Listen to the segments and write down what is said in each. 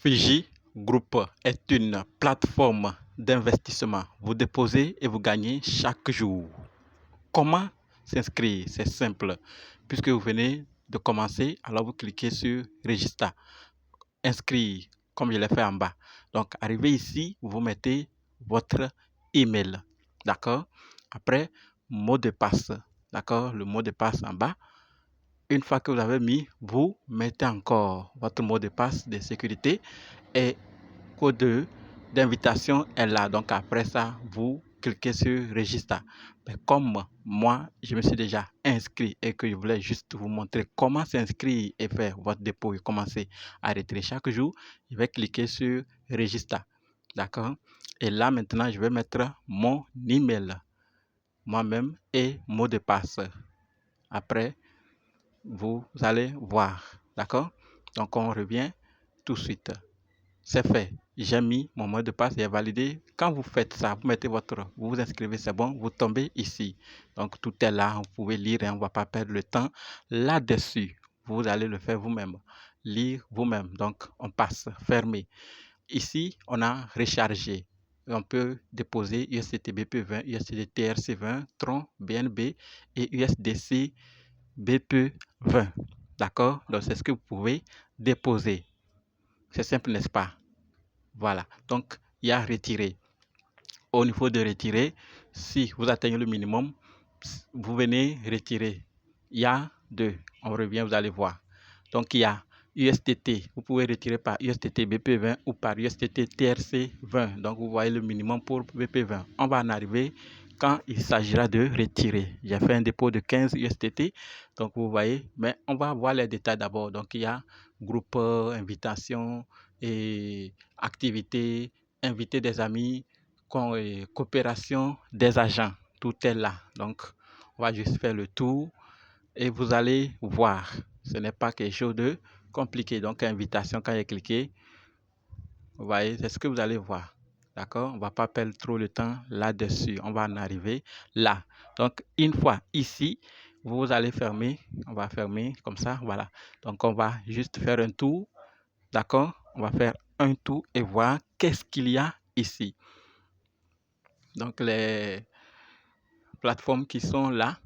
Fiji Group est une plateforme d'investissement. Vous déposez et vous gagnez chaque jour. Comment s'inscrire? C'est simple. Puisque vous venez de commencer, alors vous cliquez sur Register, inscrire, comme je l'ai fait en bas. Donc, arrivé ici, vous mettez votre email. D'accord? Après, mot de passe. D'accord? Le mot de passe en bas. Une fois que vous avez mis, vous mettez encore votre mot de passe de sécurité et code d'invitation est là. Donc après ça, vous cliquez sur Register. Mais comme moi, je me suis déjà inscrit et que je voulais juste vous montrer comment s'inscrire et faire votre dépôt et commencer à retirer chaque jour, je vais cliquer sur Register. D'accord? Et là, maintenant, je vais mettre mon email moi-même et mot de passe. Après, vous allez voir. D'accord? Donc, on revient tout de suite. C'est fait. J'ai mis mon mot de passe et validé. Quand vous faites ça, vous mettez vous vous inscrivez, c'est bon, vous tombez ici. Donc, tout est là. Vous pouvez lire et on ne va pas perdre le temps là-dessus. Vous allez le faire vous-même. Lire vous-même. Donc, on passe. Fermé. Ici, on a rechargé. On peut déposer USDT BP20, USDT TRC20, Tron, BNB et USDC BP20. D'accord? Donc, c'est ce que vous pouvez déposer. C'est simple, n'est-ce pas? Voilà. Donc, il y a retirer. Au niveau de retirer, si vous atteignez le minimum, vous venez retirer. Il y a deux. On revient, vous allez voir. Donc, il y a USDT. Vous pouvez retirer par USDT BP20 ou par USDT TRC20. Donc, vous voyez le minimum pour BP20. On va en arriver quand il s'agira de retirer. J'ai fait un dépôt de 15 USDT. Donc, vous voyez, mais on va voir les détails d'abord. Donc, il y a groupe, invitation et activité, inviter des amis, coopération des agents. Tout est là. Donc, on va juste faire le tour et vous allez voir. Ce n'est pas quelque chose de compliqué. Donc, invitation, quand j'ai cliqué, vous voyez, c'est ce que vous allez voir. D'accord? On ne va pas perdre trop le temps là-dessus. On va en arriver là. Donc, une fois ici, vous allez fermer. On va fermer comme ça. Voilà. Donc, on va juste faire un tour. D'accord? On va faire un tour et voir qu'est-ce qu'il y a ici. Donc, les plateformes qui sont là,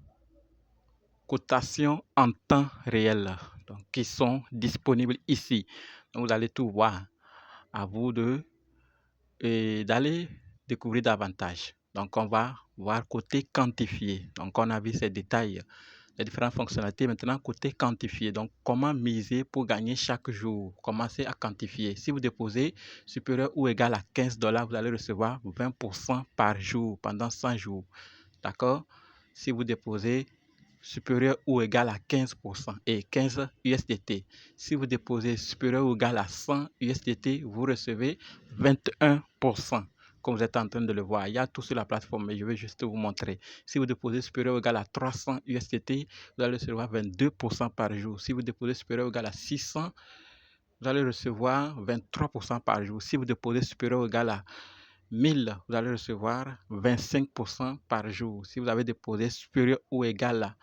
cotation en temps réel, donc qui sont disponibles ici. Donc, vous allez tout voir. À vous d'aller découvrir davantage. Donc, on va voir côté quantifié. Donc, on a vu ces détails, les différentes fonctionnalités. Maintenant, côté quantifié. Donc, comment miser pour gagner chaque jour? Commencez à quantifier. Si vous déposez supérieur ou égal à 15 $, vous allez recevoir 20% par jour pendant 100 jours. D'accord? Si vous déposez supérieur ou égal à 15% et 15 USDT. Si vous déposez supérieur ou égal à 100 USDT, vous recevez 21%. Comme vous êtes en train de le voir, il y a tout sur la plateforme, mais je vais juste vous montrer. Si vous déposez supérieur ou égal à 300 USDT, vous allez recevoir 22% par jour. Si vous déposez supérieur ou égal à 600, vous allez recevoir 23% par jour. Si vous déposez supérieur ou égal à 1000, vous allez recevoir 25% par jour. Si vous avez déposé supérieur ou égal à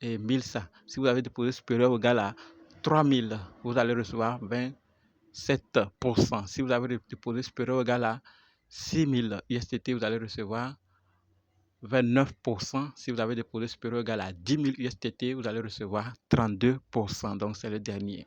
1100, si vous avez déposé supérieur ou égal à 3000, vous allez recevoir 27%. Si vous avez déposé supérieur ou égal à 6000 USDT, vous allez recevoir 29%. Si vous avez déposé supérieur ou égal à 10 000 USDT, vous allez recevoir 32%. Donc, c'est le dernier.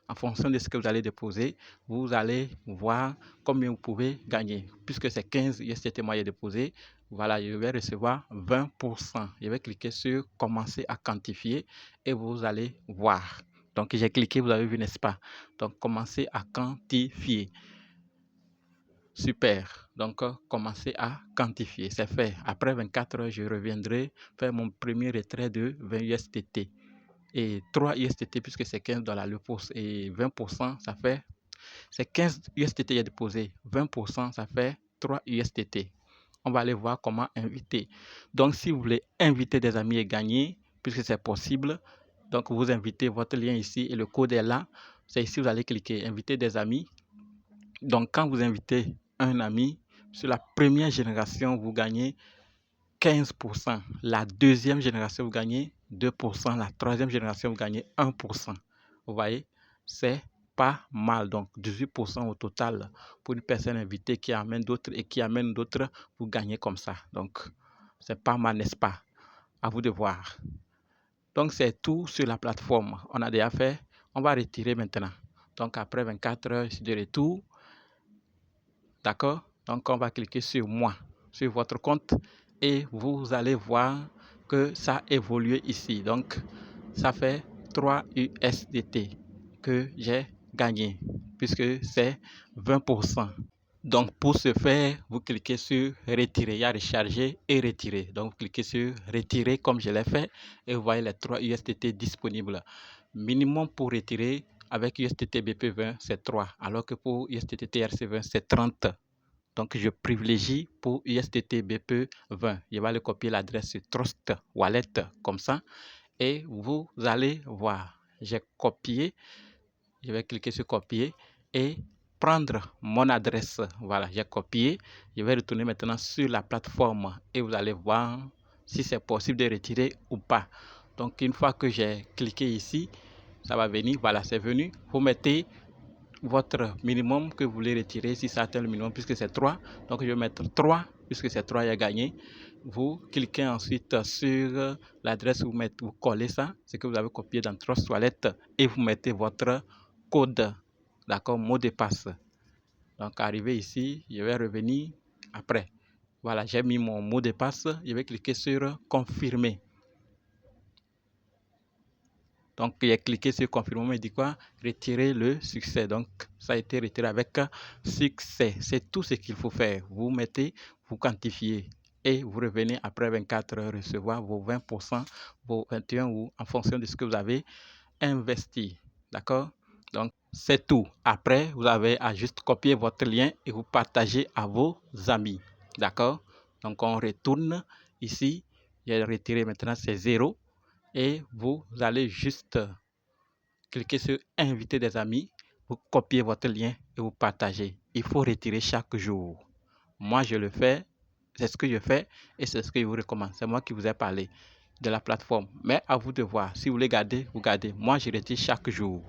En fonction de ce que vous allez déposer, vous allez voir combien vous pouvez gagner. Puisque c'est 15 USDT moi j'ai déposé, voilà, je vais recevoir 20%. Je vais cliquer sur commencer à quantifier et vous allez voir. Donc, j'ai cliqué, vous avez vu, n'est-ce pas? Donc, commencer à quantifier. Super. Donc, commencer à quantifier. C'est fait. Après 24 heures, je reviendrai faire mon premier retrait de 20 USDT. Et 3 USDT, puisque c'est 15 $ le pouce. Et 20%, ça fait... C'est 15 USDT j'ai déposé. 20%, ça fait 3 USDT. On va aller voir comment inviter. Donc, si vous voulez inviter des amis et gagner, puisque c'est possible, donc vous invitez votre lien ici et le code est là. C'est ici vous allez cliquer, inviter des amis. Donc, quand vous invitez un ami, sur la première génération, vous gagnez 15%. La deuxième génération, vous gagnez 2%. La troisième génération, vous gagnez 1%. Vous voyez, c'est pas mal. Donc 18% au total pour une personne invitée qui amène d'autres et qui amène d'autres, vous gagnez comme ça. Donc c'est pas mal, n'est-ce pas? À vous de voir. Donc c'est tout sur la plateforme. On a déjà fait. On va retirer maintenant. Donc après 24 heures, je suis de retour. D'accord? Donc on va cliquer sur moi, sur votre compte, et vous allez voir que ça a évolué ici. Donc ça fait 3 USDT que j'ai gagné puisque c'est 20%. Donc pour ce faire, vous cliquez sur retirer. Il y a recharger et retirer. Donc vous cliquez sur retirer comme je l'ai fait et vous voyez les 3 USDT disponibles. Minimum pour retirer avec USDT BP20 c'est 3, alors que pour USDT TRC20 c'est 30. Donc je privilégie pour USDT BP20. Je vais le copier l'adresse sur Trust Wallet comme ça et vous allez voir. J'ai copié. Je vais cliquer sur copier et prendre mon adresse. Voilà, j'ai copié. Je vais retourner maintenant sur la plateforme et vous allez voir si c'est possible de retirer ou pas. Donc une fois que j'ai cliqué ici, ça va venir. Voilà, c'est venu. Vous mettez votre minimum que vous voulez retirer si ça atteint le minimum puisque c'est 3. Donc je vais mettre 3 puisque c'est 3, il a gagné. Vous cliquez ensuite sur l'adresse, vous collez ça, ce que vous avez copié dans Trust Wallet et vous mettez votre code, d'accord, mot de passe. Donc arrivé ici, je vais revenir après. Voilà, j'ai mis mon mot de passe, je vais cliquer sur confirmer. Donc, il a cliqué sur confirmer, il dit quoi? Retirer le succès. Donc, ça a été retiré avec succès. C'est tout ce qu'il faut faire. Vous mettez, vous quantifiez et vous revenez après 24 heures recevoir vos 20%, vos 21 ou en fonction de ce que vous avez investi. D'accord? Donc, c'est tout. Après, vous avez à juste copier votre lien et vous partager à vos amis. D'accord? Donc, on retourne ici. J'ai retiré maintenant, c'est 0. Et vous allez juste cliquer sur inviter des amis, vous copiez votre lien et vous partagez. Il faut retirer chaque jour. Moi, je le fais, c'est ce que je fais et c'est ce que je vous recommande. C'est moi qui vous ai parlé de la plateforme. Mais à vous de voir. Si vous voulez garder, vous gardez. Moi, je retire chaque jour.